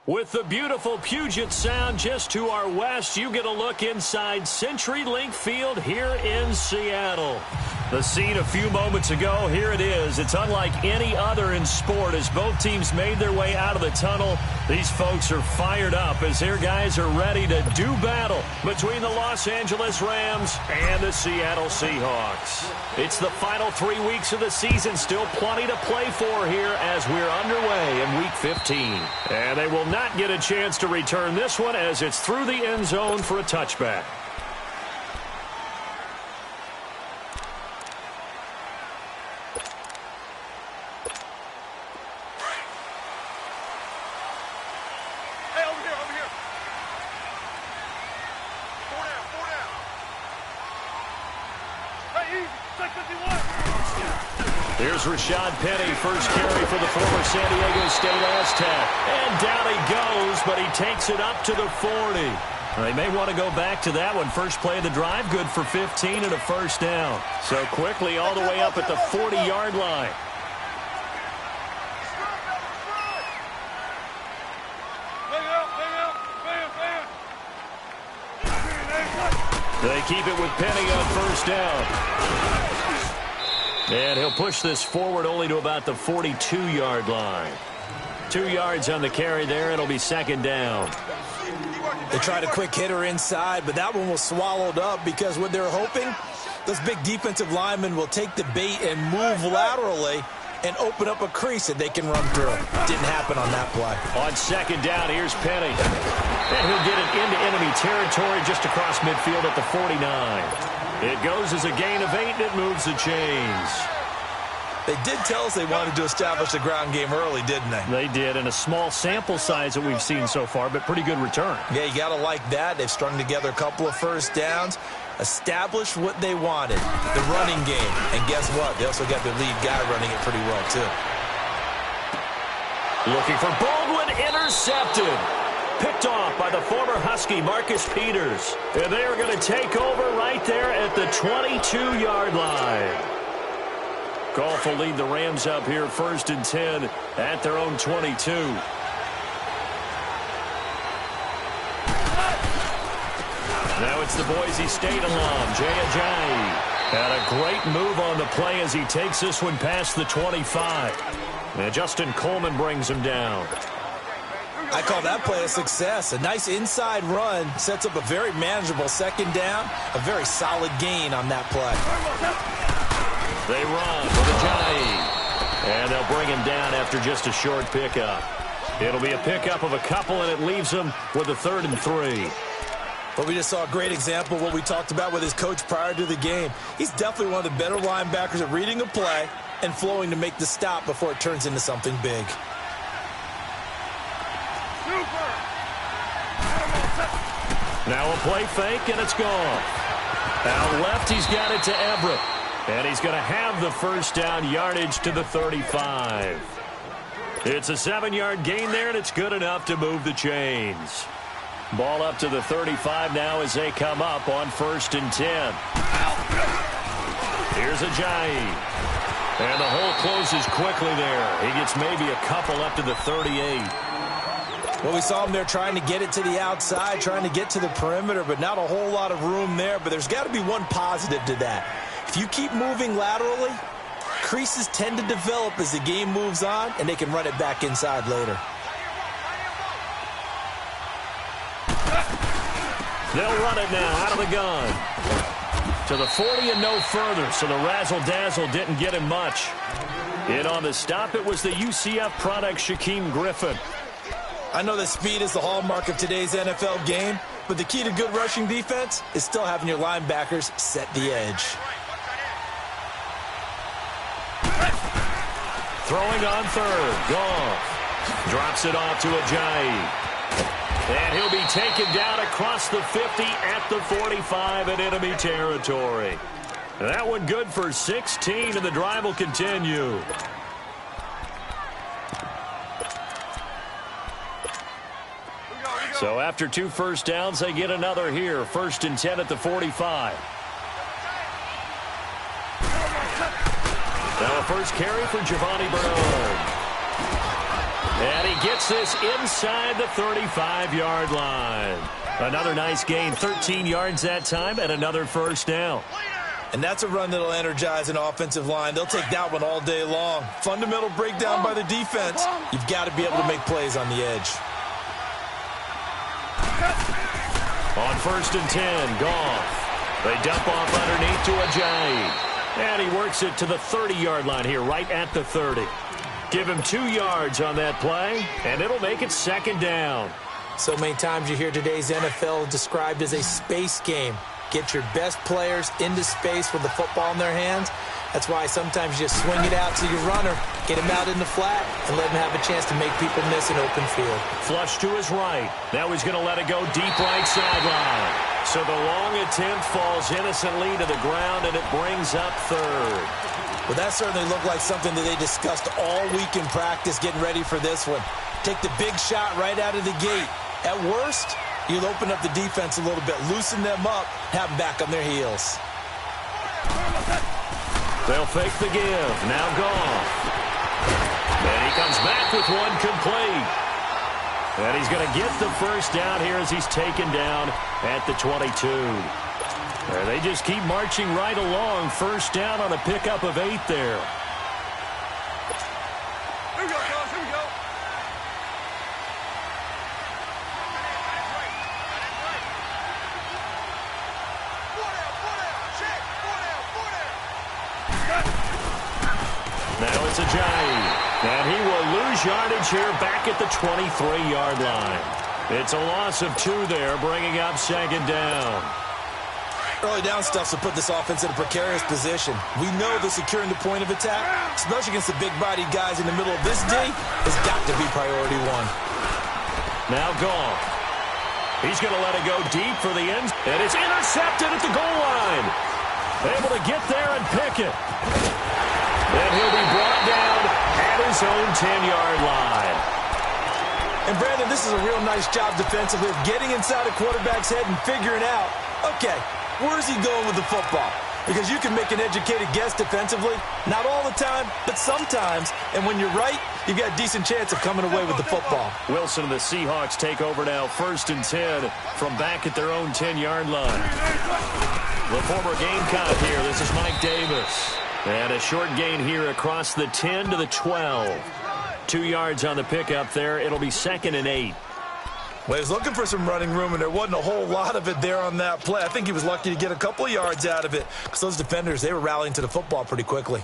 With the beautiful Puget Sound just to our west, you get a look inside CenturyLink Field here in Seattle. The scene a few moments ago, here it is. It's unlike any other in sport as both teams made their way out of the tunnel. These folks are fired up as their guys are ready to do battle between the Los Angeles Rams and the Seattle Seahawks. It's the final 3 weeks of the season, still plenty to play for here as we're underway in Week 15. And they will not get a chance to return this one as it's through the end zone for a touchback. Here's Rashad Penny, first carry for the former San Diego State Aztec. And down he goes, but he takes it up to the 40. They may want to go back to that one. First play of the drive, good for 15 and a first down. So quickly all the way up at the 40-yard line. They keep it with Penny on first down. And he'll push this forward only to about the 42-yard line. 2 yards on the carry there. It'll be second down. They tried a quick hitter inside, but that one was swallowed up because what they're hoping, those big defensive linemen will take the bait and move laterally and open up a crease that they can run through. Didn't happen on that play. On second down, here's Penny. And he'll get it into enemy territory just across midfield at the 49. It goes as a gain of 8, and it moves the chains. They did tell us they wanted to establish the ground game early, didn't they? They did, and a small sample size that we've seen so far, but pretty good return. Yeah, you got to like that. They've strung together a couple of first downs, established what they wanted, the running game. And guess what? They also got their lead guy running it pretty well, too. Looking for Baldwin, intercepted. Picked off by the former Husky, Marcus Peters. And they are going to take over right there at the 22-yard line. Goff will lead the Rams up here first and 10 at their own 22. Now it's the Boise State alum, Jay Ajayi. And a great move on the play as he takes this one past the 25. And Justin Coleman brings him down. I call that play a success. A nice inside run sets up a very manageable second down. A very solid gain on that play. They run with Ajayi. And they'll bring him down after just a short pickup. It'll be a pickup of a couple, and it leaves him with a 3rd and 3. But we just saw a great example of what we talked about with his coach prior to the game. He's definitely one of the better linebackers at reading a play and flowing to make the stop before it turns into something big. Now a play fake, and it's gone. Out left, he's got it to Everett. And he's going to have the first down, yardage to the 35. It's a 7-yard gain there, and it's good enough to move the chains. Ball up to the 35 now as they come up on 1st and 10. Here's Ajayi. And the hole closes quickly there. He gets maybe a couple up to the 38. Well, we saw him there trying to get it to the outside, trying to get to the perimeter, but not a whole lot of room there. But there's got to be one positive to that. If you keep moving laterally, creases tend to develop as the game moves on, and they can run it back inside later. They'll run it now out of the gun. To the 40 and no further, so the razzle-dazzle didn't get him much. In on the stop, it was the UCF product, Shaquem Griffin. I know that speed is the hallmark of today's NFL game, but the key to good rushing defense is still having your linebackers set the edge. Throwing on 3rd, Goff drops it off to Ajayi. And he'll be taken down across the 50 at the 45 in enemy territory. That one good for 16, and the drive will continue. So after 2 first downs, they get another here. 1st and 10 at the 45. Now a first carry for Giovanni Bernard. And he gets this inside the 35-yard line. Another nice gain, 13 yards that time, and another first down. And that's a run that'll energize an offensive line. They'll take that one all day long. Fundamental breakdown by the defense. You've got to be able to make plays on the edge. On 1st and 10, Goff. They dump off underneath to Ajayi. And he works it to the 30-yard line here, right at the 30. Give him 2 yards on that play, and it'll make it 2nd down. So many times you hear today's NFL described as a space game. Get your best players into space with the football in their hands. That's why sometimes you just swing it out to your runner, get him out in the flat, and let him have a chance to make people miss an open field. Flush to his right. Now he's going to let it go deep right sideline. So the long attempt falls innocently to the ground, and it brings up 3rd. Well, that certainly looked like something that they discussed all week in practice getting ready for this one. Take the big shot right out of the gate. At worst, you'll open up the defense a little bit, loosen them up, have them back on their heels. They'll fake the give. Now Goff. And he comes back with one complete. And he's going to get the first down here as he's taken down at the 22. And they just keep marching right along. First down on a pickup of 8 there. Here we go, guys. Here we go. Now it's Ajayi. And he will lose yardage here back at the 23-yard line. It's a loss of 2 there, bringing up 2nd down. Early down stuff will put this offense in a precarious position. We know that securing the point of attack, especially against the big-bodied guys in the middle of this day, has got to be priority 1. Now Goff. He's going to let it go deep for the end, and it's intercepted at the goal line. Able to get there and pick it. And he'll be brought down at his own 10-yard line. And, Brandon, this is a real nice job defensively of getting inside a quarterback's head and figuring out, okay, where's he going with the football? Because you can make an educated guess defensively. Not all the time, but sometimes. And when you're right, you've got a decent chance of coming away with the football. Wilson and the Seahawks take over now, 1st and 10 from back at their own 10-yard line. The former Gamecock here. This is Mike Davis. And a short gain here across the 10 to the 12. 2 yards on the pickup there. It'll be 2nd and 8. Well, he was looking for some running room, and there wasn't a whole lot of it there on that play. I think he was lucky to get a couple of yards out of it because those defenders, they were rallying to the football pretty quickly.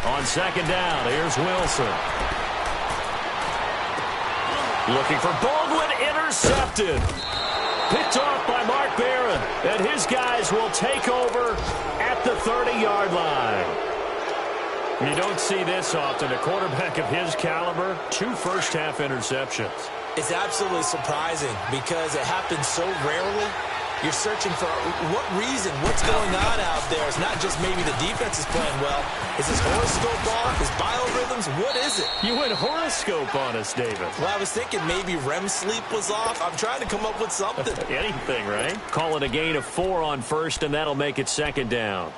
On 2nd down, here's Wilson. Looking for Baldwin, intercepted. Picked off by Mark Barron, and his guys will take over at the 30-yard line. You don't see this often. A quarterback of his caliber, 2 first-half interceptions. It's absolutely surprising because it happens so rarely. You're searching for what reason, what's going on out there. It's not just maybe the defense is playing well. Is his horoscope off? His biorhythms? What is it? You went horoscope on us, David. Well, I was thinking maybe REM sleep was off. I'm trying to come up with something. Anything, right? Call it a gain of 4 on 1st, and that'll make it 2nd down.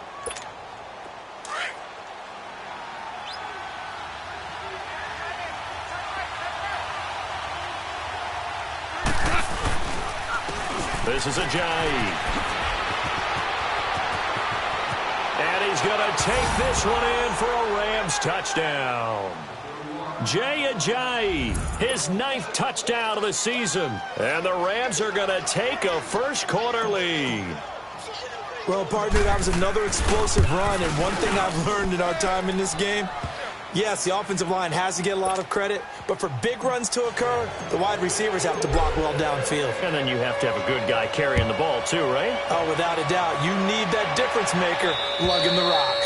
This is Ajayi. And he's going to take this one in for a Rams touchdown. Jay Ajayi, his 9th touchdown of the season. And the Rams are going to take a first-quarter lead. Well, partner, that was another explosive run. And one thing I've learned in our time in this game, yes, the offensive line has to get a lot of credit, but for big runs to occur, the wide receivers have to block well downfield. And then you have to have a good guy carrying the ball too, right? Oh, without a doubt. You need that difference maker lugging the rock.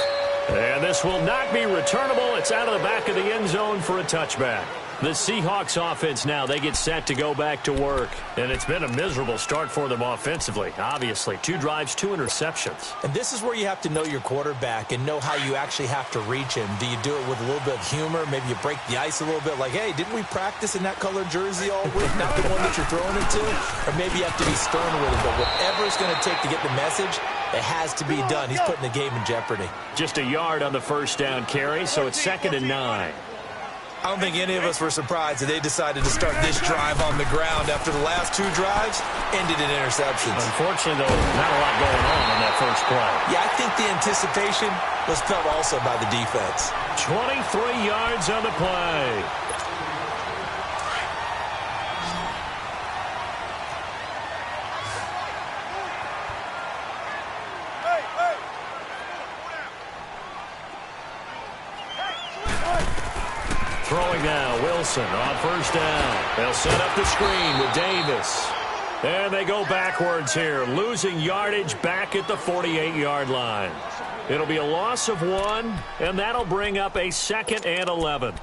And this will not be returnable. It's out of the back of the end zone for a touchback. The Seahawks offense now, they get set to go back to work. And it's been a miserable start for them offensively, obviously. 2 drives, 2 interceptions. And this is where you have to know your quarterback and know how you actually have to reach him. Do you do it with a little bit of humor? Maybe you break the ice a little bit like, hey, didn't we practice in that colored jersey all week? Not the one that you're throwing it to? Or maybe you have to be stern with it. But whatever it's going to take to get the message, it has to be done. He's putting the game in jeopardy. Just a yard on the first down carry, so it's 2nd and 9. I don't think any of us were surprised that they decided to start this drive on the ground after the last 2 drives ended in interceptions. Unfortunately, though, not a lot going on that first play. Yeah, I think the anticipation was felt also by the defense. 23 yards on the play. Throwing now, Wilson on first down. They'll set up the screen with Davis. And they go backwards here, losing yardage back at the 48-yard line. It'll be a loss of 1, and that'll bring up a 2nd and 11.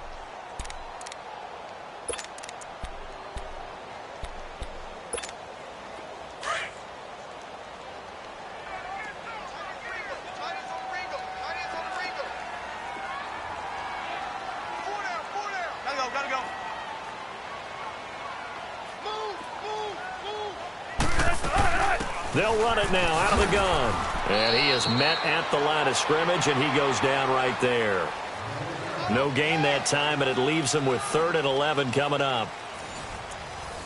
They'll run it now out of the gun. And he is met at the line of scrimmage, and he goes down right there. No gain that time, and it leaves him with 3rd and 11 coming up.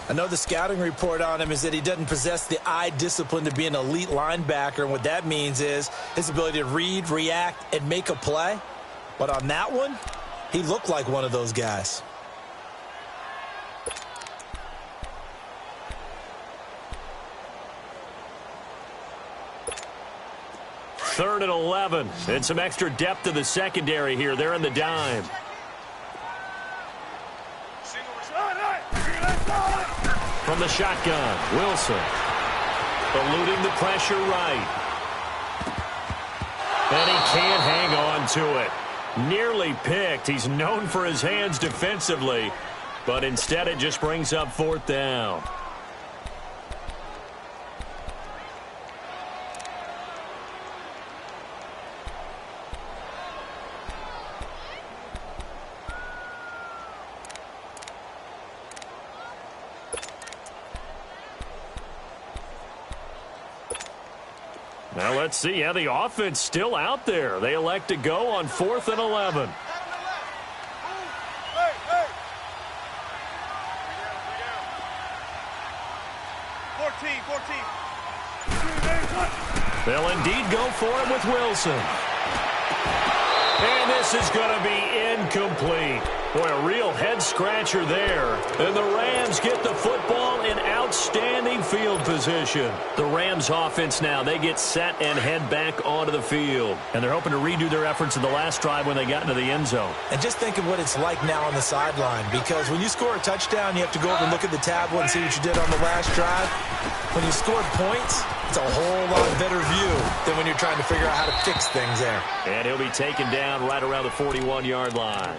I know the scouting report on him is that he doesn't possess the eye discipline to be an elite linebacker, and what that means is his ability to read, react, and make a play. But on that one, he looked like one of those guys. Third and 11, and some extra depth to the secondary here. They're in the dime. From the shotgun, Wilson. Eluding the pressure right. And he can't hang on to it. Nearly picked. He's known for his hands defensively, but instead it just brings up 4th down. Now let's see. Yeah, the offense still out there. They elect to go on 4th and 11. They'll indeed go for it with Wilson. And this is going to be incomplete. Boy, a real head-scratcher there. And the Rams get the football in outstanding field position. The Rams offense now, they get set and head back onto the field. And they're hoping to redo their efforts in the last drive when they got into the end zone. And just think of what it's like now on the sideline, because when you score a touchdown, you have to go over and look at the tablet and see what you did on the last drive. When you scored points, it's a whole lot better view than when you're trying to figure out how to fix things there. And he'll be taken down right around the 41-yard line.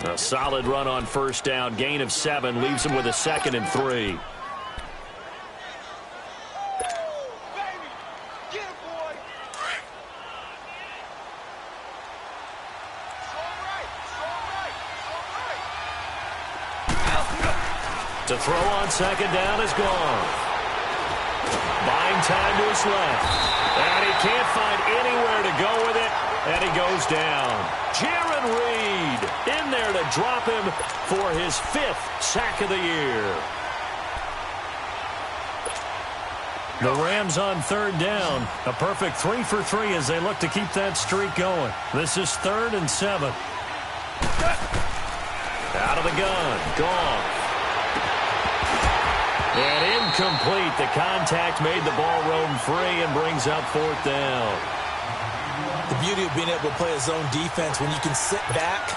A solid run on first down. Gain of 7 leaves him with a 2nd and 3. To throw on 2nd down is gone. Buying time to his left. And he can't find anywhere to go with it. And he goes down. Jaron Reed in there to drop him for his 5th sack of the year. The Rams on 3rd down. A perfect 3 for 3 as they look to keep that streak going. This is 3rd and 7. Out of the gun. Gone. And incomplete. The contact made the ball roam free and brings up 4th down. The beauty of being able to play a zone defense, when you can sit back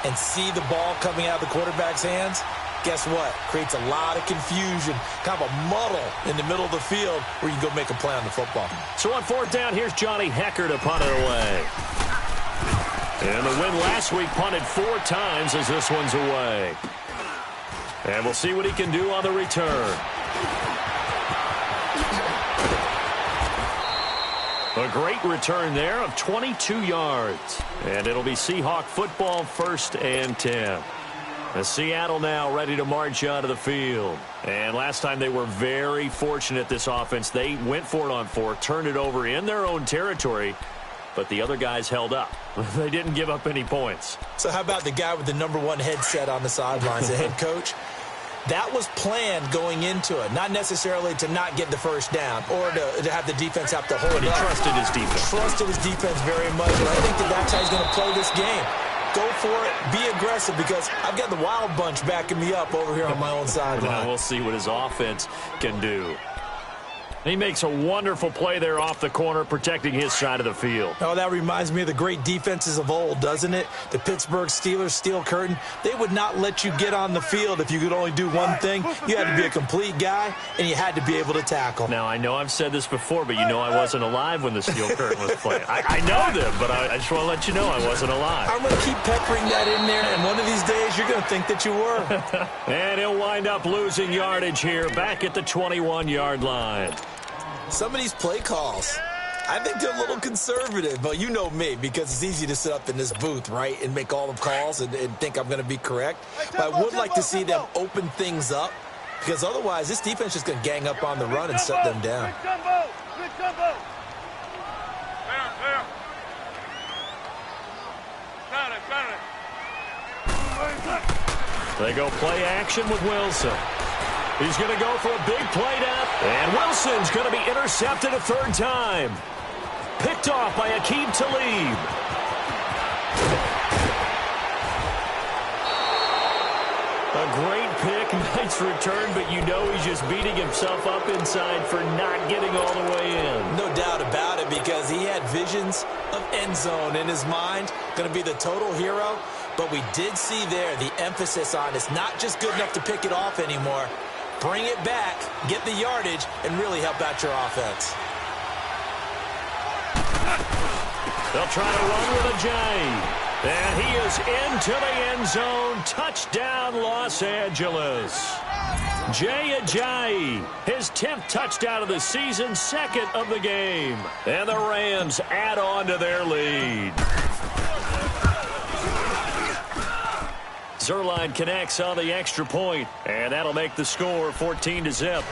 and see the ball coming out of the quarterback's hands, guess what? Creates a lot of confusion, kind of a muddle in the middle of the field where you can go make a play on the football. So on 4th down, here's Johnny Hecker to punt it away. And the win last week punted 4 times as this one's away. And we'll see what he can do on the return. A great return there of 22 yards. And it'll be Seahawk football, 1st and 10. As Seattle now ready to march out of the field. And last time they were very fortunate, this offense. They went for it on 4, turned it over in their own territory, but the other guys held up. They didn't give up any points. So how about the guy with the #1 headset on the sidelines, the head coach? That was planned going into it, not necessarily to not get the first down or to have the defense have to hold it up. But he trusted his defense. Trusted his defense very much, and I think that's how he's going to play this game. Go for it, be aggressive, because I've got the wild bunch backing me up over here on my own sideline. Now we'll see what his offense can do. He makes a wonderful play there off the corner, protecting his side of the field. Oh, that reminds me of the great defenses of old, doesn't it? The Pittsburgh Steelers, steel curtain. They would not let you get on the field if you could only do one thing. You had to be a complete guy, and you had to be able to tackle. Now, I know I've said this before, but you know I wasn't alive when the steel curtain was playing. I know them, but I just want to let you know I wasn't alive. I'm going to keep peppering that in there, and one of these days you're going to think that you were. And he'll wind up losing yardage here, back at the 21-yard line. Some of these play calls, I think they're a little conservative, but you know me, because it's easy to sit up in this booth, right, and make all the calls and think I'm going to be correct. But I would like to see them open things up, because otherwise this defense is just going to gang up on the run and shut them down. They go play action with Wilson. He's going to go for a big play down. And Wilson's going to be intercepted a 3rd time. Picked off by Aqib Talib. A great pick, nice return, but you know he's just beating himself up inside for not getting all the way in. No doubt about it, because he had visions of end zone in his mind. Going to be the total hero. But we did see there the emphasis on it's not just good enough to pick it off anymore. Bring it back, get the yardage, and really help out your offense. They'll try to run with a J. And he is into the end zone. Touchdown, Los Angeles. Jay Ajayi, his 10th touchdown of the season, 2nd of the game. And the Rams add on to their lead. Zuerlein connects on the extra point, and that'll make the score 14-0.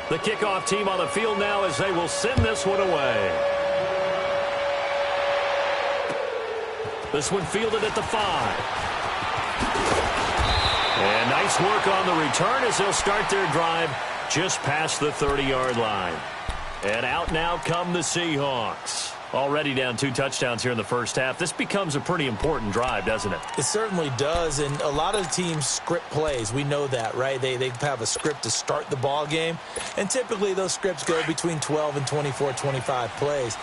The kickoff team on the field now as they will send this one away. This one fielded at the 5. And nice work on the return as they'll start their drive just past the 30-yard line. And out now come the Seahawks. Already down 2 touchdowns here in the first half. This becomes a pretty important drive, doesn't it? It certainly does, and a lot of teams script plays. We know that, right? They have a script to start the ball game, and typically those scripts go between 12 and 24, 25 plays.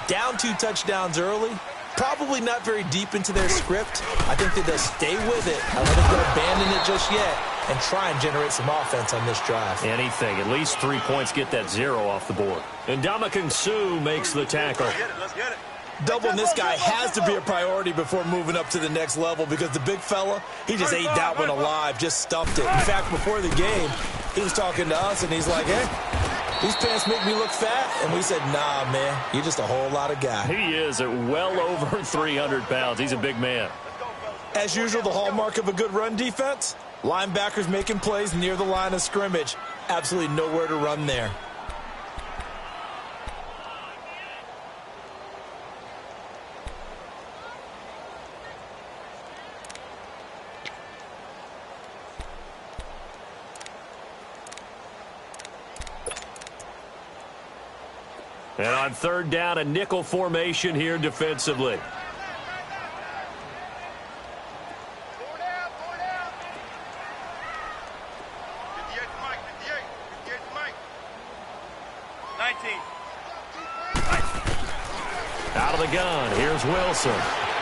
Down 2 touchdowns early, probably not very deep into their script. I think that they'll stay with it. I don't think they'll abandon it just yet and try and generate some offense on this drive. Anything. At least 3 points, get that 0 off the board. And Ndamukong Suh makes the tackle. Let's get it. Doubling this guy has to be a priority before moving up to the next level, because the big fella, he just ate that one alive, just stuffed it. In fact, before the game, he was talking to us, and he's like, hey, these pants make me look fat. And we said, nah, man, you're just a whole lot of guy. He is at well over 300 pounds. He's a big man. As usual, the hallmark of a good run defense, linebackers making plays near the line of scrimmage. Absolutely nowhere to run there. And on 3rd down, a nickel formation here defensively. Out of the gun, here's Wilson.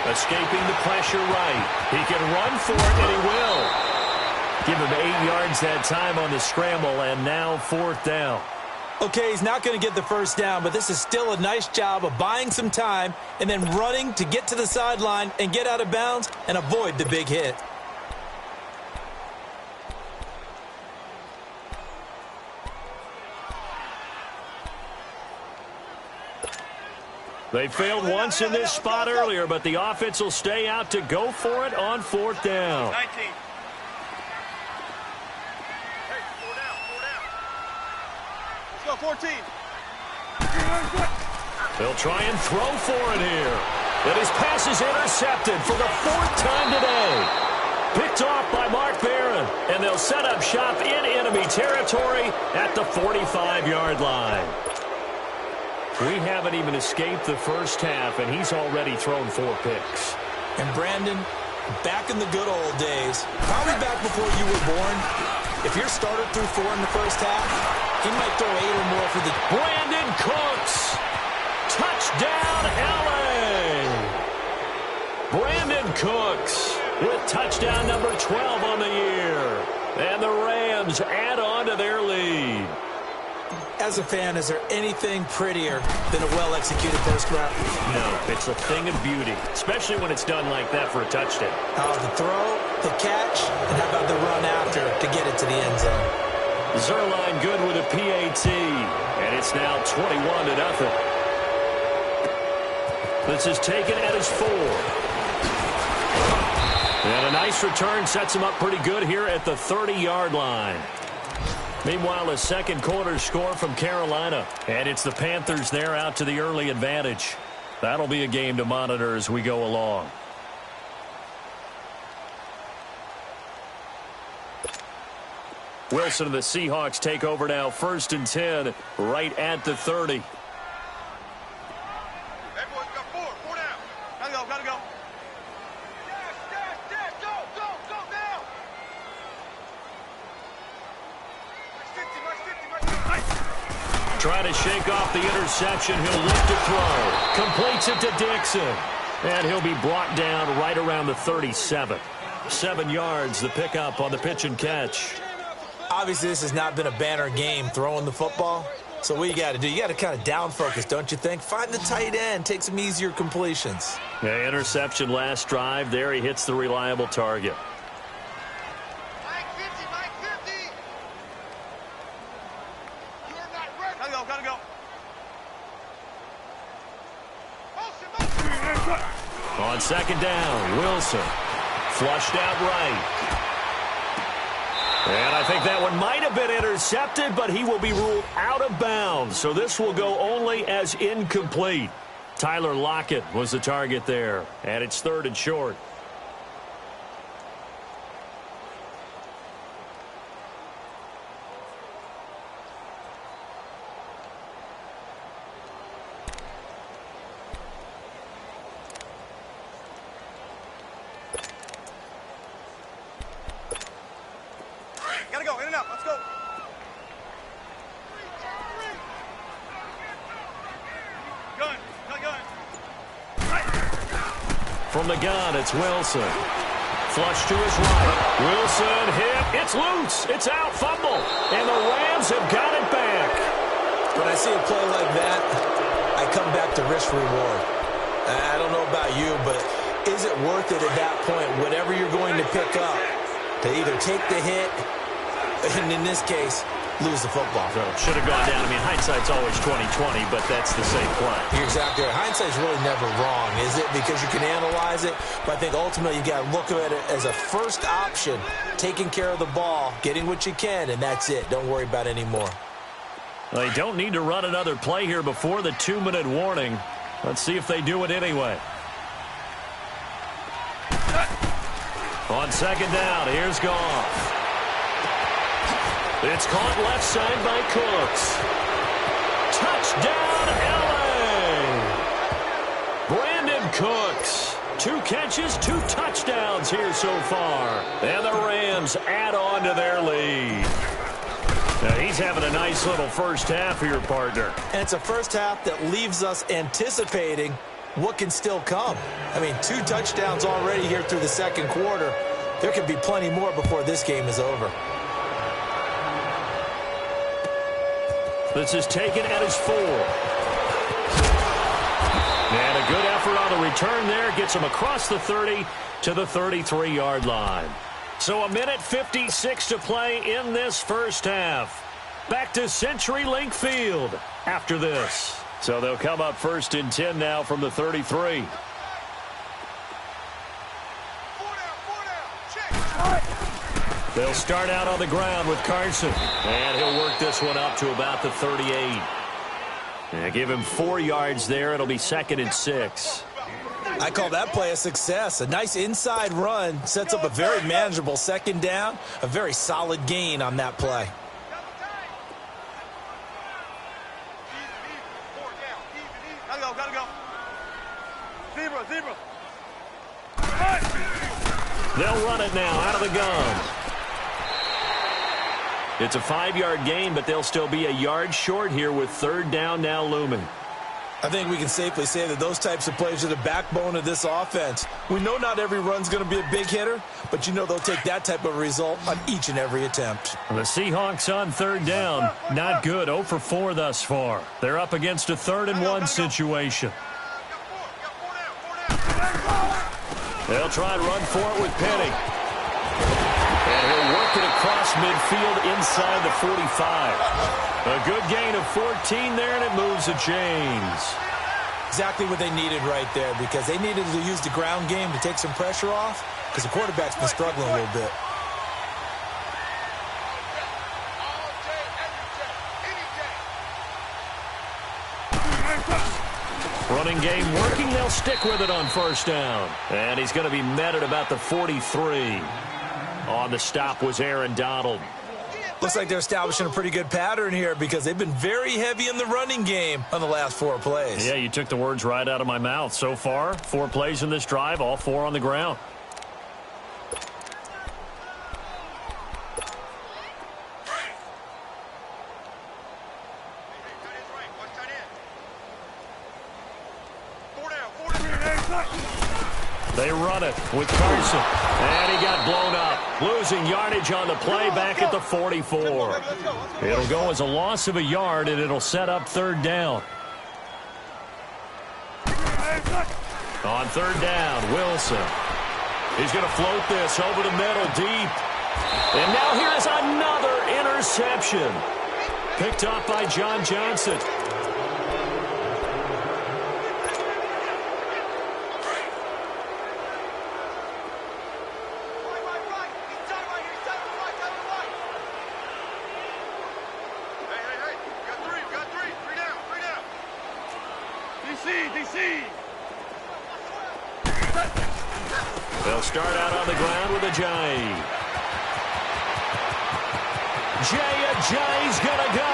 Escaping the pressure right. He can run for it, and he will. Give him 8 yards that time on the scramble, and now 4th down. Okay, he's not going to get the first down, but this is still a nice job of buying some time and then running to get to the sideline and get out of bounds and avoid the big hit. They failed once in this spot earlier, but the offense will stay out to go for it on fourth down. 19. Hey, 4 down. Let's go, 14. They'll try and throw for it here. And his pass is intercepted for the 4th time today. Picked off by Mark Barron, and they'll set up shop in enemy territory at the 45-yard line. We haven't even escaped the first half, and he's already thrown 4 picks. And Brandon, back in the good old days, probably back before you were born, if your starter threw 4 in the first half, he might throw 8 or more for the... Brandon Cooks! Touchdown, L.A.! Brandon Cooks with touchdown number 12 on the year. And the Rams add on to their lead. As a fan, is there anything prettier than a well-executed first route? No, it's a thing of beauty, especially when it's done like that for a touchdown. The throw, the catch, and how about the run after to get it to the end zone? Zerline good with a PAT, and it's now 21-0. This is taken at his 4. And a nice return sets him up pretty good here at the 30-yard line. Meanwhile, a second quarter score from Carolina. And it's the Panthers there out to the early advantage. That'll be a game to monitor as we go along. Wilson and the Seahawks take over now, 1st and 10, right at the 30. Everyone's got 4 down. Gotta go. Dash, go now. Trying to shake off the interception. He'll look to throw. Completes it to Dixon. And he'll be brought down right around the 37. 7 yards, the pickup on the pitch and catch. Obviously, this has not been a banner game throwing the football. So what you got to do, you got to kind of down focus, don't you think? Find the tight end, take some easier completions. Yeah, interception last drive. There he hits the reliable target. Mike 50. You're not ready. Gotta go. Motion. On second down, Wilson flushed out right. And I think that one might have been intercepted, but he will be ruled out of bounds. So this will go only as incomplete. Tyler Lockett was the target there, and it's 3rd and short. Gotta go, in and out, let's go. Gun. From the gun, it's Wilson. Flush to his right. Wilson hit. It's loose. It's out. Fumble. And the Rams have got it back. When I see a play like that, I come back to risk reward. I don't know about you, but is it worth it at that point, whatever you're going to pick up, to either take the hit, and in this case, lose the football? Should have gone down. I mean, hindsight's always 20/20, but that's the same play. You're exactly right. Hindsight's really never wrong, is it? Because you can analyze it, but I think ultimately you got to look at it as a first option, taking care of the ball, getting what you can, and that's it. Don't worry about any more. They don't need to run another play here before the 2-minute warning. Let's see if they do it anyway. On second down, here's Goff. It's caught left side by Cooks. Touchdown, L.A. Brandon Cooks. 2 catches, 2 touchdowns here so far. And the Rams add on to their lead. Now, he's having a nice little first half here, partner. And it's a first half that leaves us anticipating what can still come. I mean, 2 touchdowns already here through the second quarter. There could be plenty more before this game is over. This is taken at his 4. And a good effort on the return there. Gets him across the 30 to the 33-yard line. So 1:56 to play in this first half. Back to CenturyLink Field after this. So they'll come up 1st and 10 now from the 33. They'll start out on the ground with Carson. And he'll work this one up to about the 38. And give him 4 yards there. It'll be 2nd and 6. I call that play a success. A nice inside run sets up a very manageable 2nd down. A very solid gain on that play. Gotta go. Zebra. They'll run it now out of the gun. It's a 5-yard gain, but they'll still be a yard short here with 3rd down now looming. I think we can safely say that those types of plays are the backbone of this offense. We know not every run's going to be a big hitter, but you know they'll take that type of result on each and every attempt. The Seahawks on 3rd down. Not good. 0 for 4 thus far. They're up against a 3rd and 1 situation. They'll try and run for it with Penny. And he'll work it across midfield inside the 45. A good gain of 14 there, and it moves the chains. Exactly what they needed right there, because they needed to use the ground game to take some pressure off, because the quarterback's been struggling a little bit. Running game working. They'll stick with it on 1st down. And he's going to be met at about the 43. On the stop was Aaron Donald. Looks like they're establishing a pretty good pattern here, because they've been very heavy in the running game on the last 4 plays. Yeah, you took the words right out of my mouth. So far, 4 plays in this drive, all 4 on the ground. They run it with Carson. And he got blown up. Losing yardage on the play back at the 44. It'll go as a loss of a yard, and it'll set up 3rd down. On 3rd down, Wilson. He's going to float this over the middle deep. And now here's another interception. Picked up by John Johnson. They'll start out on the ground with Ajayi. Ajayi's going to go.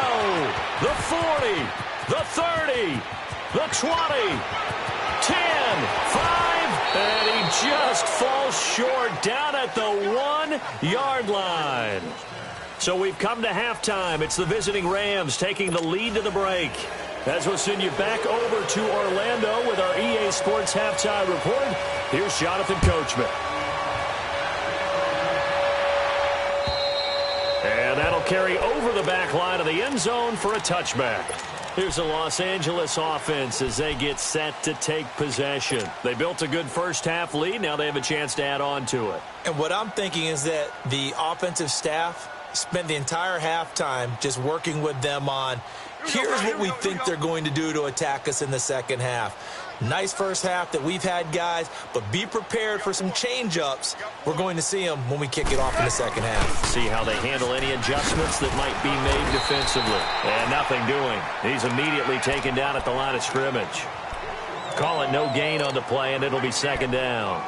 The 40, the 30, the 20, 10, 5, and he just falls short down at the 1-yard line. So we've come to halftime. It's the visiting Rams taking the lead to the break. As we'll send you back over to Orlando with our EA Sports Halftime Report, here's Jonathan Coachman. And that'll carry over the back line of the end zone for a touchback. Here's the Los Angeles offense as they get set to take possession. They built a good first-half lead. Now they have a chance to add on to it. And what I'm thinking is that the offensive staff spent the entire halftime just working with them on, here's what we think they're going to do to attack us in the second half. Nice first half that we've had, guys, but be prepared for some change-ups. We're going to see them when we kick it off in the second half. See how they handle any adjustments that might be made defensively. And nothing doing. He's immediately taken down at the line of scrimmage. Call it no gain on the play, and it'll be 2nd down.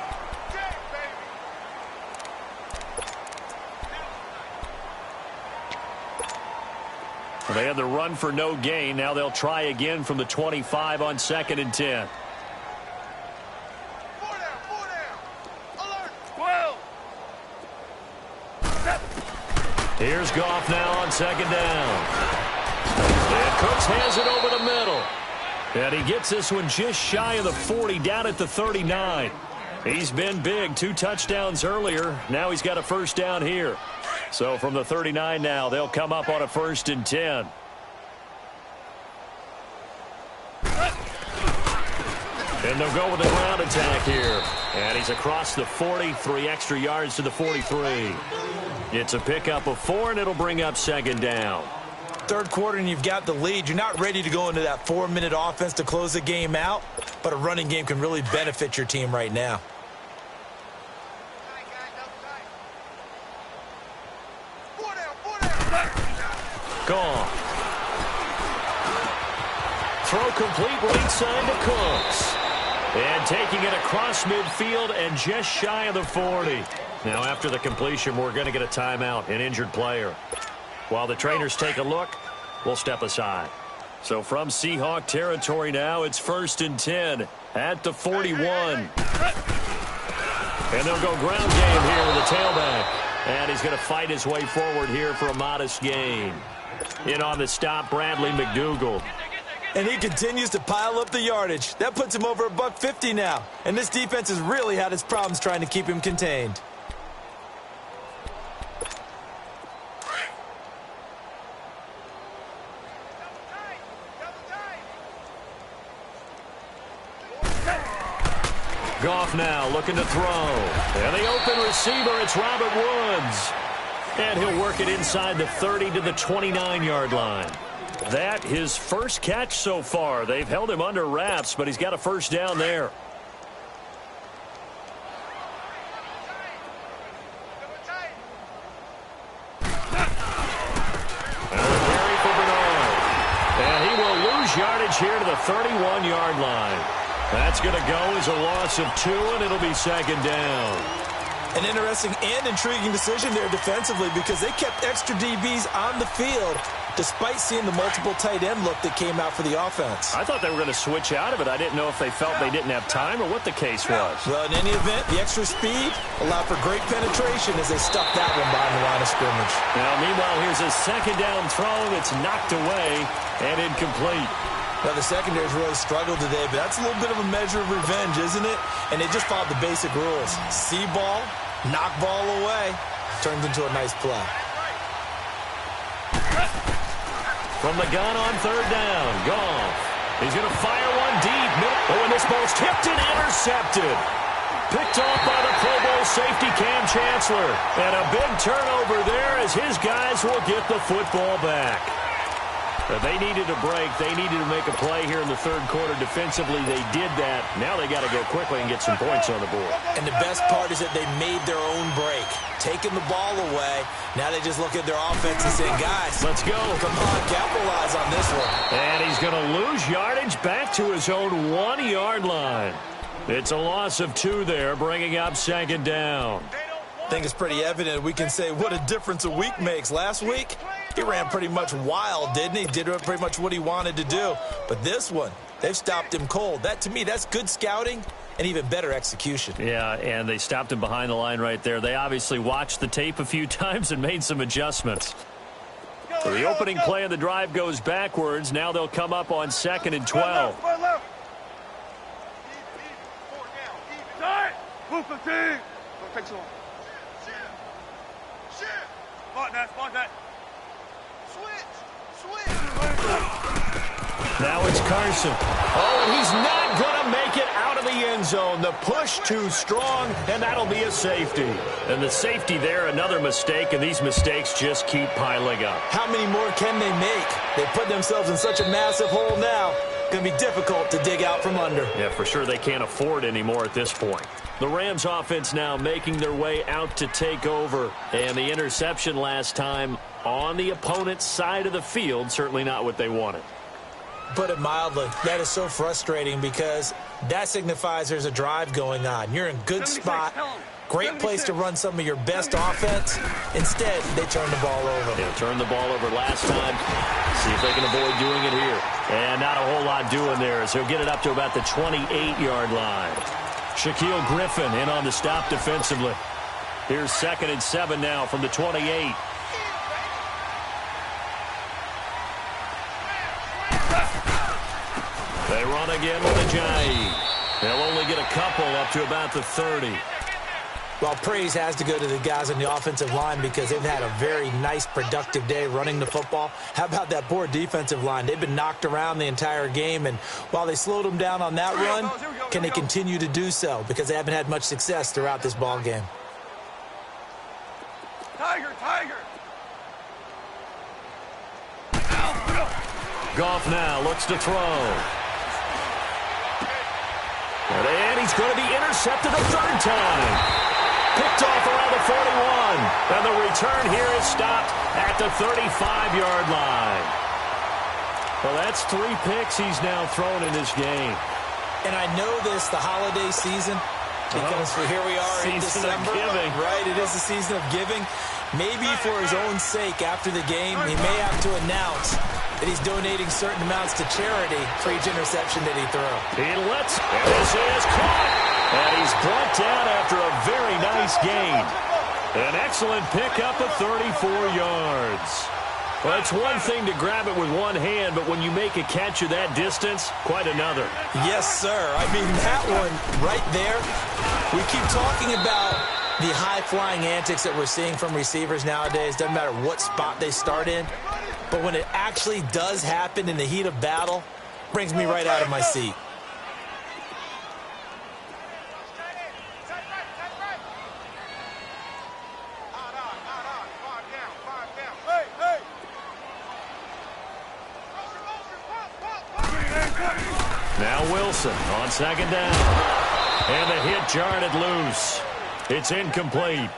They had the run for no gain. Now they'll try again from the 25 on 2nd and 10. Here's Goff now on 2nd down. And Cooks has it over the middle. And he gets this one just shy of the 40, down at the 39. He's been big. 2 touchdowns earlier. Now he's got a first down here. So from the 39 now, they'll come up on a 1st and 10. And they'll go with the ground attack here. And he's across the 40, 3 extra yards to the 43. It's a pickup of 4, and it'll bring up second down. Third quarter, and you've got the lead. You're not ready to go into that 4-minute offense to close the game out, but a running game can really benefit your team right now. Gone. Throw complete right side to Cooks. And taking it across midfield and just shy of the 40. Now after the completion, we're going to get a timeout, an injured player. While the trainers take a look, we'll step aside. So from Seahawk territory now, it's 1st and 10 at the 41. And they'll go ground game here with the tailback. And he's going to fight his way forward here for a modest gain. In on the stop, Bradley McDougald. And he continues to pile up the yardage. That puts him over $150 now. And this defense has really had its problems trying to keep him contained. Goff now looking to throw. And the open receiver, it's Robert Woods. And he'll work it inside the 30 to the 29-yard line. That his first catch so far. They've held him under wraps, but he's got a first down there. And a carry for Bernard. And he will lose yardage here to the 31-yard line. That's going to go as a loss of 2, and it'll be second down. An interesting and intriguing decision there defensively because they kept extra DBs on the field despite seeing the multiple tight end look that came out for the offense. I thought they were going to switch out of it. I didn't know if they felt they didn't have time or what the case was. Well, in any event, the extra speed allowed for great penetration as they stuffed that one behind the line of scrimmage. Now, meanwhile, here's a second down throw that's knocked away and incomplete. Well, the secondary's really struggled today, but that's a little bit of a measure of revenge, isn't it? And they just followed the basic rules. See ball, knock ball away, turns into a nice play. From the gun on third down, Goff. He's going to fire one deep. Oh, and this ball's tipped and intercepted. Picked off by the Pro Bowl safety Cam Chancellor. And a big turnover there as his guys will get the football back. But they needed a break. They needed to make a play here in the third quarter. Defensively, they did that. Now they got to go quickly and get some points on the board. And the best part is that they made their own break. Taking the ball away. Now they just look at their offense and say, guys, let's go. Come on, capitalize on this one. And he's going to lose yardage back to his own 1-yard line. It's a loss of 2 there, bringing up second down. I think it's pretty evident we can say what a difference a week makes. Last week, he ran pretty much wild, didn't he? Did pretty much what he wanted to do. But this one, they've stopped him cold. That, to me, that's good scouting and even better execution. Yeah, and they stopped him behind the line right there. They obviously watched the tape a few times and made some adjustments. So the opening play of the drive goes backwards. Now they'll come up on 2nd and 12. Now it's Carson. Oh, and he's not going to make it out of the end zone. The push too strong, and that'll be a safety. And the safety there, another mistake, and these mistakes just keep piling up. How many more can they make? They put themselves in such a massive hole now. Going to be difficult to dig out from under. Yeah, for sure they can't afford anymore at this point. The Rams offense now making their way out to take over. And the interception last time on the opponent's side of the field, certainly not what they wanted. Put it mildly, that is so frustrating because that signifies there's a drive going on. You're in good spot, great place to run some of your best offense. Instead, they turn the ball over. Yeah, turned the ball over last time. See if they can avoid doing it here. And not a whole lot doing there, so he'll get it up to about the 28-yard line. Shaquille Griffin in on the stop defensively. Here's 2nd and 7 now from the 28. They run again with Ajayi. They'll only get a couple up to about the 30. Well, praise has to go to the guys on the offensive line because they've had a very nice, productive day running the football. How about that poor defensive line? They've been knocked around the entire game, and while they slowed them down on that run, can they continue to do so? Because they haven't had much success throughout this ball game. Tiger, Tiger. Goff now looks to throw. And he's going to be intercepted a third time. Picked off around the 41. And the return here is stopped at the 35-yard line. Well, that's 3 picks he's now thrown in this game. And I know this, the holiday season, because here we are in December. Right, it is the season of giving. Maybe for his own sake, after the game, he may have to announce that he's donating certain amounts to charity for each interception that he threw. He lets, and this is caught. And he's brought down after a very nice gain. An excellent pickup of 34 yards. Well, it's one thing to grab it with one hand, but when you make a catch of that distance, quite another. Yes, sir. I mean, that one right there, we keep talking about the high-flying antics that we're seeing from receivers nowadays. Doesn't matter what spot they start in. But when it actually does happen in the heat of battle, it brings me right out of my seat. Now Wilson on second down. And the hit jarred it loose. It's incomplete.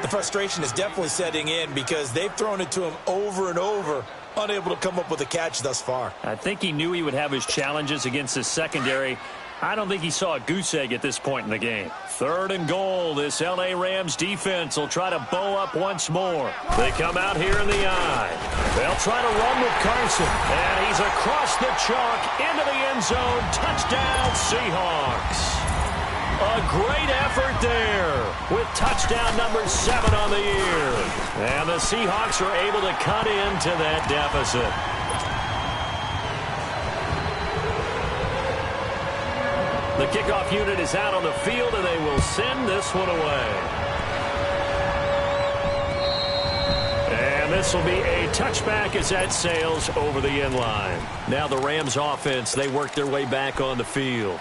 The frustration is definitely setting in because they've thrown it to him over and over, unable to come up with a catch thus far. I think he knew he would have his challenges against his secondary. I don't think he saw a goose egg at this point in the game. 3rd and goal. This L.A. Rams defense will try to bow up once more. They come out here in the eye. They'll try to run with Carson. And he's across the chalk into the end zone. Touchdown, Seahawks. A great effort there with touchdown number 7 on the year. And the Seahawks are able to cut into that deficit. The kickoff unit is out on the field, and they will send this one away. And this will be a touchback as that sails over the end line. Now the Rams offense, they work their way back on the field.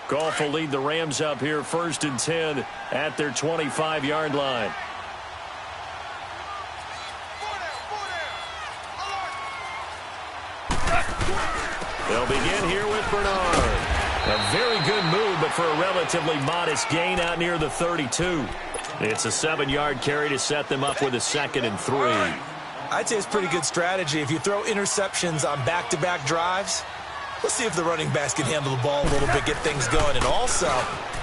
Goff will lead the Rams up here 1st and 10 at their 25-yard line. They'll begin here with Bernard. A very good move, but for a relatively modest gain out near the 32. It's a 7-yard carry to set them up with a 2nd and 3. I'd say it's pretty good strategy. If you throw interceptions on back-to-back drives, let's see if the running backs can handle the ball a little bit, get things going. And also,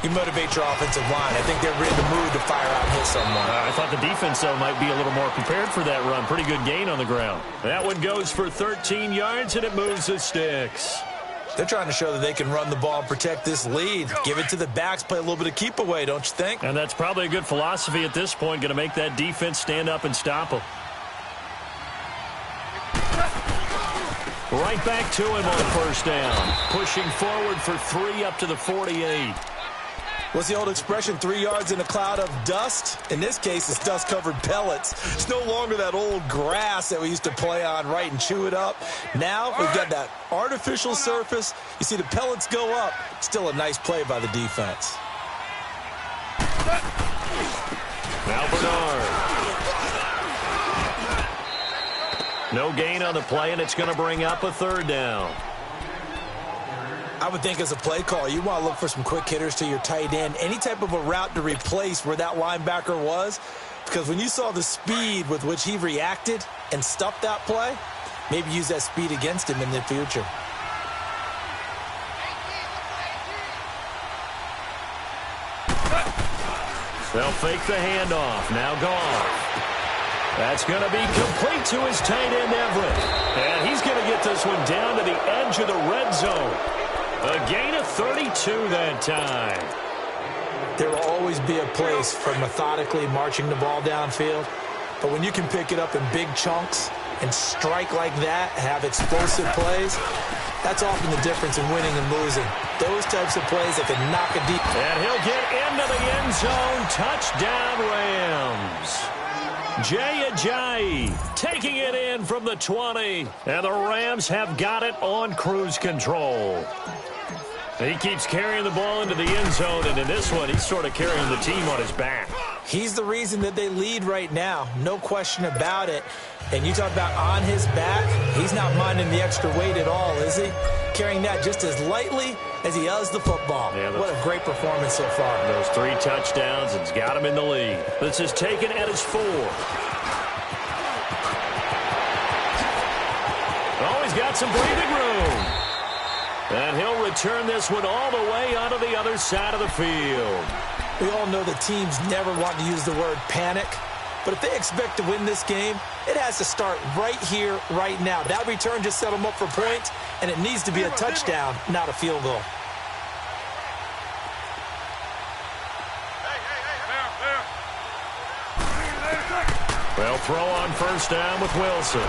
you motivate your offensive line. I think they're in the mood to fire out and hit someone. I thought the defense, though, might be a little more prepared for that run. Pretty good gain on the ground. That one goes for 13 yards, and it moves the sticks. They're trying to show that they can run the ball and protect this lead. Give it to the backs, play a little bit of keep away, don't you think? And that's probably a good philosophy at this point, going to make that defense stand up and stop them. Right back to him on 1st down. Pushing forward for 3 up to the 48. What's the old expression, 3 yards in a cloud of dust? In this case, it's dust-covered pellets. It's no longer that old grass that we used to play on, right, and chew it up. Now we've got that artificial surface. You see the pellets go up. Still a nice play by the defense. Now Bernard. No gain on the play, and it's going to bring up a 3rd down. I would think as a play call, you want to look for some quick hitters to your tight end. Any type of a route to replace where that linebacker was. Because when you saw the speed with which he reacted and stuffed that play, maybe use that speed against him in the future. They'll fake the handoff. Now Goff. That's going to be complete to his tight end, Everett. And he's going to get this one down to the edge of the red zone. A gain of 32 that time. There will always be a place for methodically marching the ball downfield. But when you can pick it up in big chunks and strike like that, have explosive plays, that's often the difference in winning and losing. Those types of plays that can knock a deep. And he'll get into the end zone. Touchdown, Rams. Jay Ajayi taking it in from the 20. And the Rams have got it on cruise control. He keeps carrying the ball into the end zone, and in this one, he's sort of carrying the team on his back. He's the reason that they lead right now, no question about it. And you talk about on his back, he's not minding the extra weight at all, is he? Carrying that just as lightly as he does the football. Yeah, what a great performance so far. Those 3 touchdowns, it's got him in the lead. This is taken at his 4. Oh, he's got some breathing room. And he'll return this one all the way onto the other side of the field. We all know that teams never want to use the word panic. But if they expect to win this game, it has to start right here, right now. That return just set them up for points, and it needs to be a touchdown, not a field goal. Well, throw on first down with Wilson.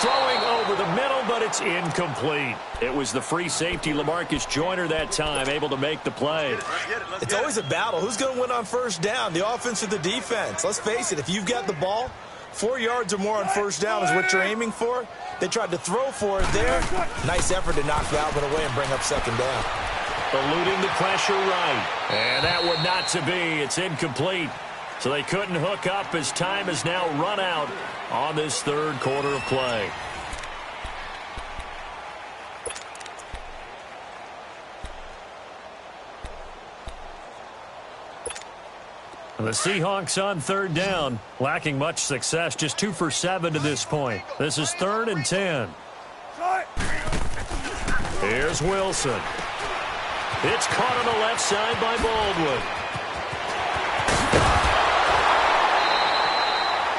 Throwing over the middle, but it's incomplete. It was the free safety, LaMarcus Joyner, that time, able to make the play. It's always a battle. Who's going to win on first down, the offense or the defense? Let's face it, if you've got the ball, 4 yards or more on first down is what you're aiming for. They tried to throw for it there. Nice effort to knock that one away and bring up second down. Eluding the pressure right. And that one not to be. It's incomplete. So they couldn't hook up as time has now run out on this third quarter of play. The Seahawks on third down, lacking much success, just 2 for 7 to this point. This is 3rd and 10. Here's Wilson. It's caught on the left side by Baldwin.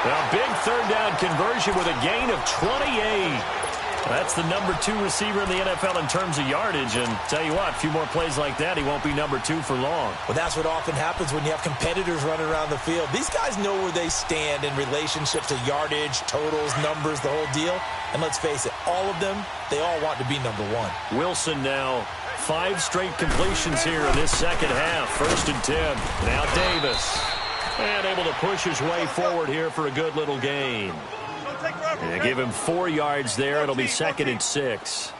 A big third down conversion with a gain of 28. That's the number 2 receiver in the NFL in terms of yardage. And tell you what, a few more plays like that, he won't be number 2 for long. Well, that's what often happens when you have competitors running around the field. These guys know where they stand in relationship to yardage, totals, numbers, the whole deal. And let's face it, all of them, they all want to be number 1. Wilson now 5 straight completions here in this second half. 1st and 10. Now Davis. And able to push his way forward here for a good little gain. And give him 4 yards there. It'll be 2nd and 6.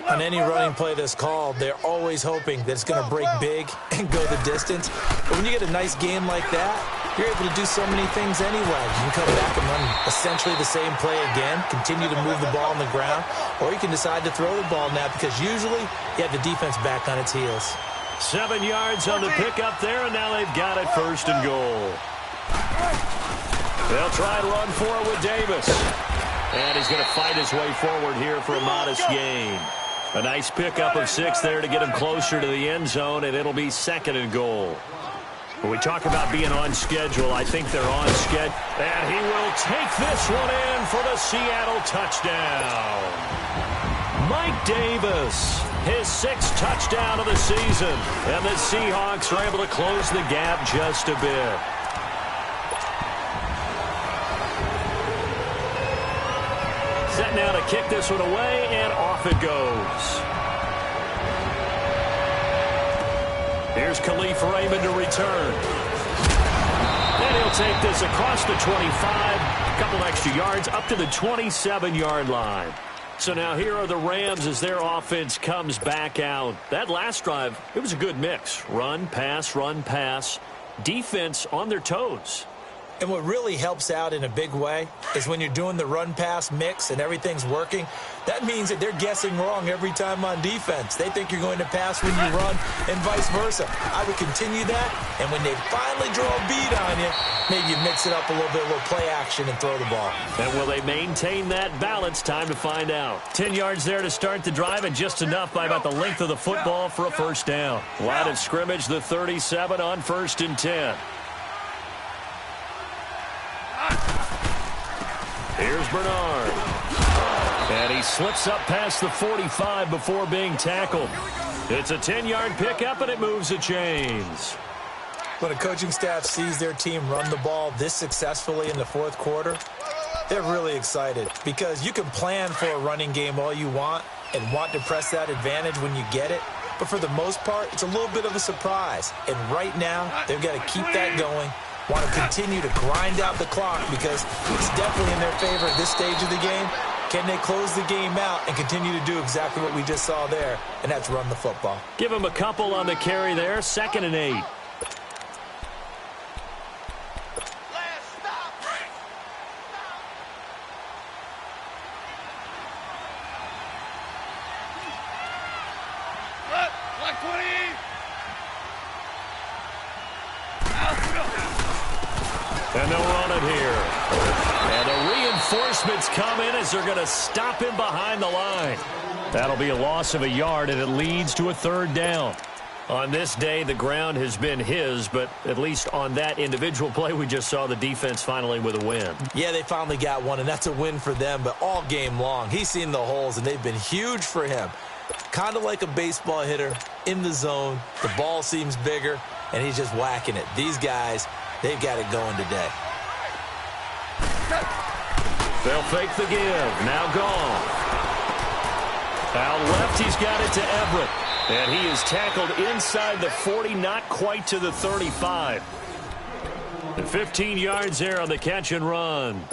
On any running play that's called, they're always hoping that it's going to break big and go the distance. But when you get a nice game like that, you're able to do so many things anyway. You can come back and run essentially the same play again, continue to move the ball on the ground, or you can decide to throw the ball now because usually you have the defense back on its heels. 7 yards on the pickup there, and now they've got it 1st and goal. They'll try to run for it with Davis. And he's going to fight his way forward here for a modest gain. A nice pickup of 6 there to get him closer to the end zone, and it'll be 2nd and goal. When we talk about being on schedule, I think they're on schedule. And he will take this one in for the Seattle touchdown. Mike Davis, his 6th touchdown of the season. And the Seahawks are able to close the gap just a bit. Set now to kick this one away, and off it goes. Here's Khalif Raymond to return. And he'll take this across the 25, a couple extra yards, up to the 27-yard line. So now here are the Rams as their offense comes back out. That last drive, it was a good mix. Run, pass, defense on their toes. And what really helps out in a big way is when you're doing the run-pass mix and everything's working, that means that they're guessing wrong every time on defense. They think you're going to pass when you run and vice versa. I would continue that, and when they finally draw a beat on you, maybe you mix it up a little bit, a little play action, and throw the ball. And will they maintain that balance? Time to find out. 10 yards there to start the drive, and just enough by about the length of the football for a first down. Line of scrimmage, the 37 on 1st and 10. Here's Bernard. And he slips up past the 45 before being tackled. It's a 10-yard pickup, and it moves the chains. When a coaching staff sees their team run the ball this successfully in the fourth quarter, they're really excited because you can plan for a running game all you want and want to press that advantage when you get it. But for the most part, it's a little bit of a surprise. And right now, they've got to keep that going, want to continue to grind out the clock because it's definitely in their favor at this stage of the game. Can they close the game out and continue to do exactly what we just saw there, and that's run the football? Give them a couple on the carry there, 2nd and 8. And they'll run it here. And the reinforcements come in as they're going to stop him behind the line. That'll be a loss of a yard, and it leads to a 3rd down. On this day, the ground has been his, but at least on that individual play, we just saw the defense finally with a win. Yeah, they finally got one, and that's a win for them, but all game long, he's seen the holes, and they've been huge for him. Kind of like a baseball hitter in the zone. The ball seems bigger, and he's just whacking it. These guys, they've got it going today. They'll fake the give. Now gone. Out left, he's got it to Everett. And he is tackled inside the 40, not quite to the 35. And 15 yards there on the catch and run.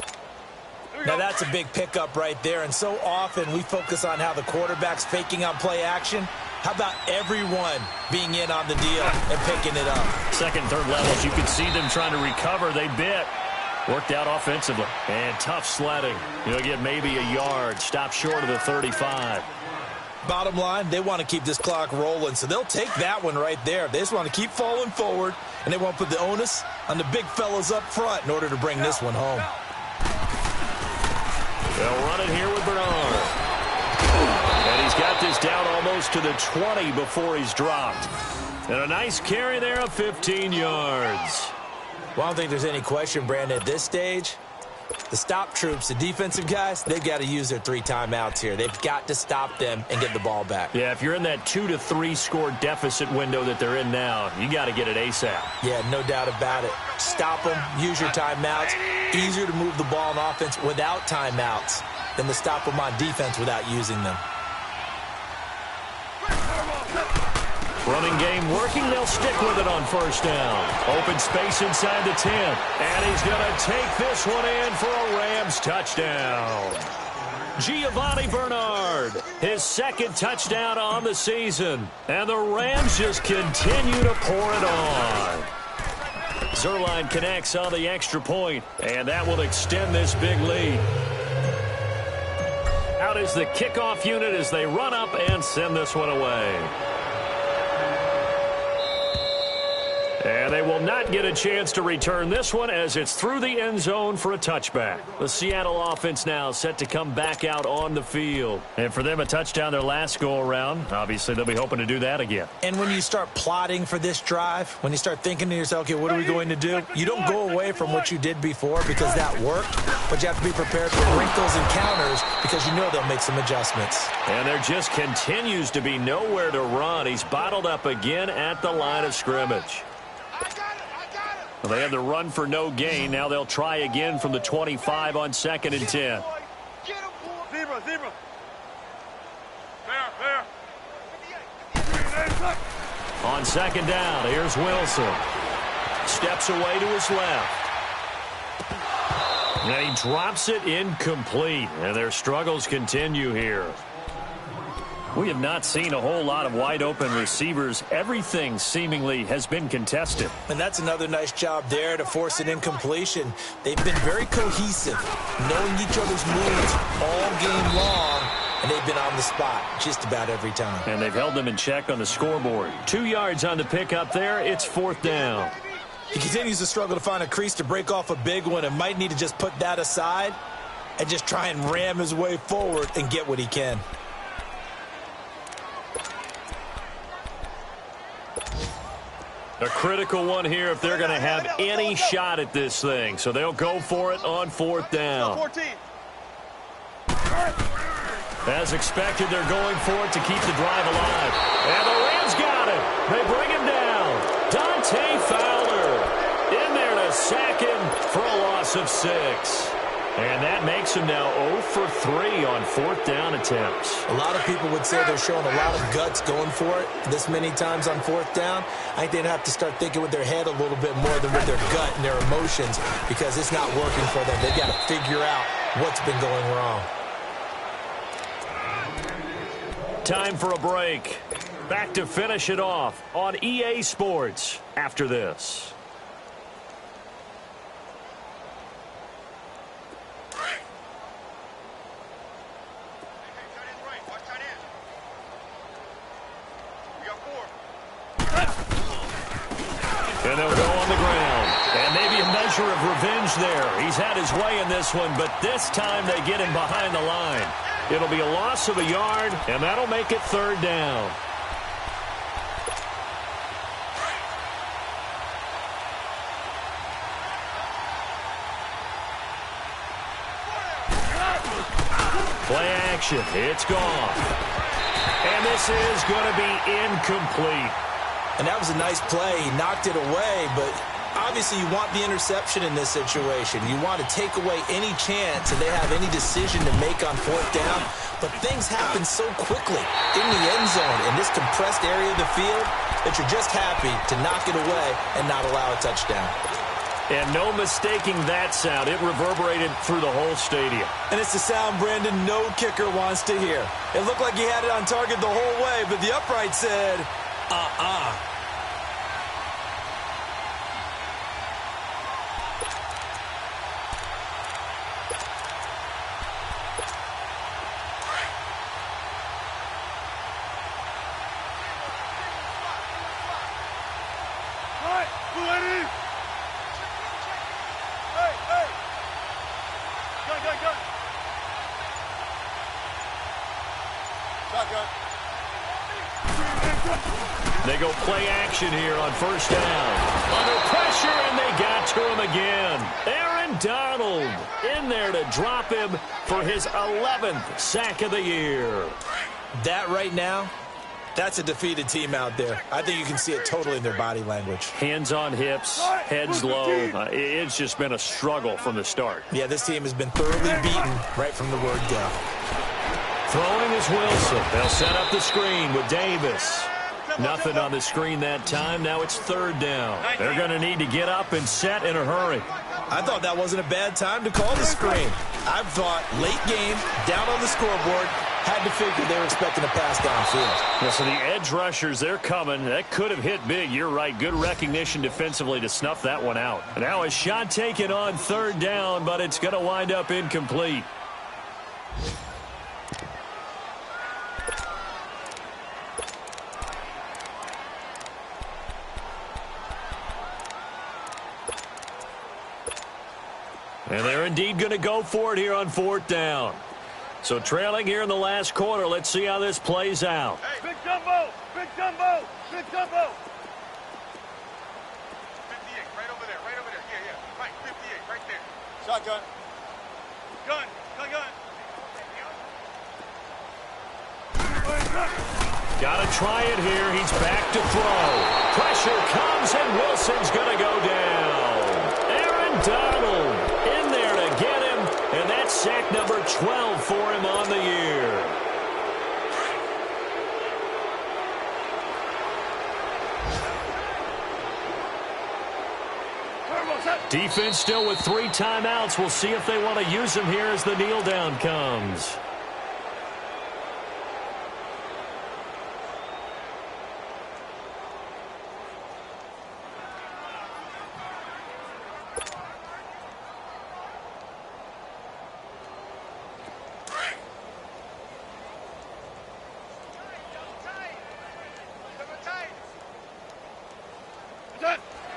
Now that's a big pickup right there, and so often we focus on how the quarterback's faking on play action. How about everyone being in on the deal and picking it up? 2nd, 3rd levels, you can see them trying to recover. They bit. Worked out offensively. And tough sledding. You'll get maybe a yard. Stop short of the 35. Bottom line, they want to keep this clock rolling, so they'll take that one right there. They just want to keep falling forward, and they won't put the onus on the big fellas up front in order to bring this one home. They'll run it here with Bernard. And he's got this down almost to the 20 before he's dropped. And a nice carry there of 15 yards. Well, I don't think there's any question, Brandon, at this stage, the stop troops, the defensive guys, they've got to use their 3 timeouts here. They've got to stop them and get the ball back. Yeah, if you're in that 2 to 3 score deficit window that they're in now, you got to get it ASAP. Yeah, no doubt about it. Stop them, use your timeouts. Easier to move the ball on offense without timeouts than to stop them on defense without using them. Running game working. They'll stick with it on 1st down. Open space inside the 10. And he's going to take this one in for a Rams touchdown. Giovanni Bernard, his 2nd touchdown on the season. And the Rams just continue to pour it on. Zerline connects on the extra point, and that will extend this big lead. Out is the kickoff unit as they run up and send this one away. And they will not get a chance to return this one as it's through the end zone for a touchback. The Seattle offense now set to come back out on the field. And for them, a touchdown their last go-around. Obviously, they'll be hoping to do that again. And when you start plotting for this drive, when you start thinking to yourself, okay, what are we going to do? You don't go away from what you did before because that worked, but you have to be prepared for wrinkles and counters because you know they'll make some adjustments. And there just continues to be nowhere to run. He's bottled up again at the line of scrimmage. Well, they had the run for no gain. Now they'll try again from the 25 on 2nd and 10. Zebra. On 2nd down, here's Wilson. Steps away to his left. And he drops it incomplete. And their struggles continue here. We have not seen a whole lot of wide-open receivers. Everything seemingly has been contested. And that's another nice job there to force an incompletion. They've been very cohesive, knowing each other's moves all game long, and they've been on the spot just about every time. And they've held them in check on the scoreboard. 2 yards on the pickup there. It's 4th down. He continues to struggle to find a crease to break off a big one and might need to just put that aside and just try and ram his way forward and get what he can. A critical one here if they're going to have any shot at this thing. So they'll go for it on 4th down. 14. As expected, they're going for it to keep the drive alive. And the Rams got it. They bring him down. Dante Fowler loss of 6. And that makes him now 0 for 3 on 4th down attempts. A lot of people would say they're showing a lot of guts going for it this many times on 4th down. I think they'd have to start thinking with their head a little bit more than with their gut and their emotions, because it's not working for them. They've got to figure out what's been going wrong. Time for a break. Back to finish it off on EA Sports after this. And they'll go on the ground. And maybe a measure of revenge there. He's had his way in this one, but this time they get him behind the line. It'll be a loss of a yard, and that'll make it 3rd down. Play action. It's gone. And this is going to be incomplete. And that was a nice play. He knocked it away, but obviously you want the interception in this situation. You want to take away any chance that they have any decision to make on 4th down. But things happen so quickly in the end zone in this compressed area of the field that you're just happy to knock it away and not allow a touchdown. And no mistaking that sound. It reverberated through the whole stadium. And it's the sound, Brandon, no kicker wants to hear. It looked like he had it on target the whole way, but the upright said, They go play action here on 1st down. Under pressure, and they got to him again. Aaron Donald in there to drop him for his 11th sack of the year. That right now, that's a defeated team out there. I think you can see it totally in their body language. Hands on hips, heads low. It's just been a struggle from the start. Yeah, this team has been thoroughly beaten right from the word go. Throwing is Wilson. They'll set up the screen with Davis. Nothing on the screen that time. Now it's 3rd down. They're going to need to get up and set in a hurry. I thought that wasn't a bad time to call the screen. I thought late game, down on the scoreboard, had to figure they were expecting a pass downfield. Yeah, so the edge rushers, they're coming. That could have hit big. You're right. Good recognition defensively to snuff that one out. Now a shot taken on 3rd down, but it's going to wind up incomplete. And they're indeed going to go for it here on 4th down. So trailing here in the last quarter. Let's see how this plays out. Hey, big jumbo! Big jumbo! Big jumbo! 58, right over there, right over there. Yeah, yeah. Right, 58, right there. Shotgun. Gun, gun, gun. Got to try it here. He's back to throw. Pressure comes, and Wilson's going to go down. Aaron Donald in there to get him, and that's sack number 12 for him on the year. Defense still with 3 timeouts. We'll see if they want to use them here as the kneel down comes.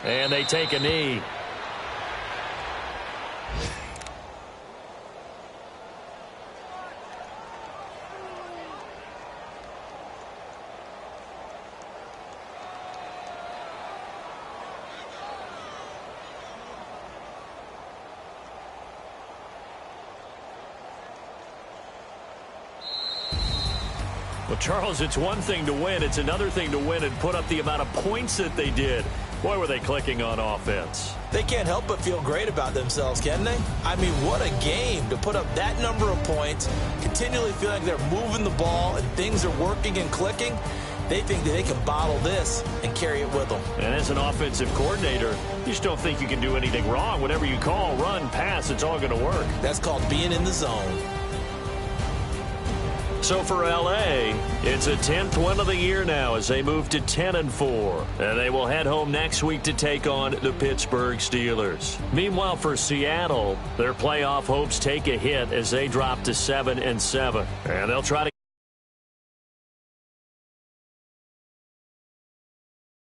And they take a knee. Well, Charles, it's one thing to win. It's another thing to win and put up the amount of points that they did. Boy, were they clicking on offense. They can't help but feel great about themselves, can they? I mean, what a game to put up that number of points, continually feeling like they're moving the ball and things are working and clicking. They think that they can bottle this and carry it with them. And as an offensive coordinator, you just don't think you can do anything wrong. Whatever you call, run, pass, it's all going to work. That's called being in the zone. So for L.A., it's a 10th win of the year now as they move to 10-4. And they will head home next week to take on the Pittsburgh Steelers. Meanwhile, for Seattle, their playoff hopes take a hit as they drop to 7-7. And they'll try to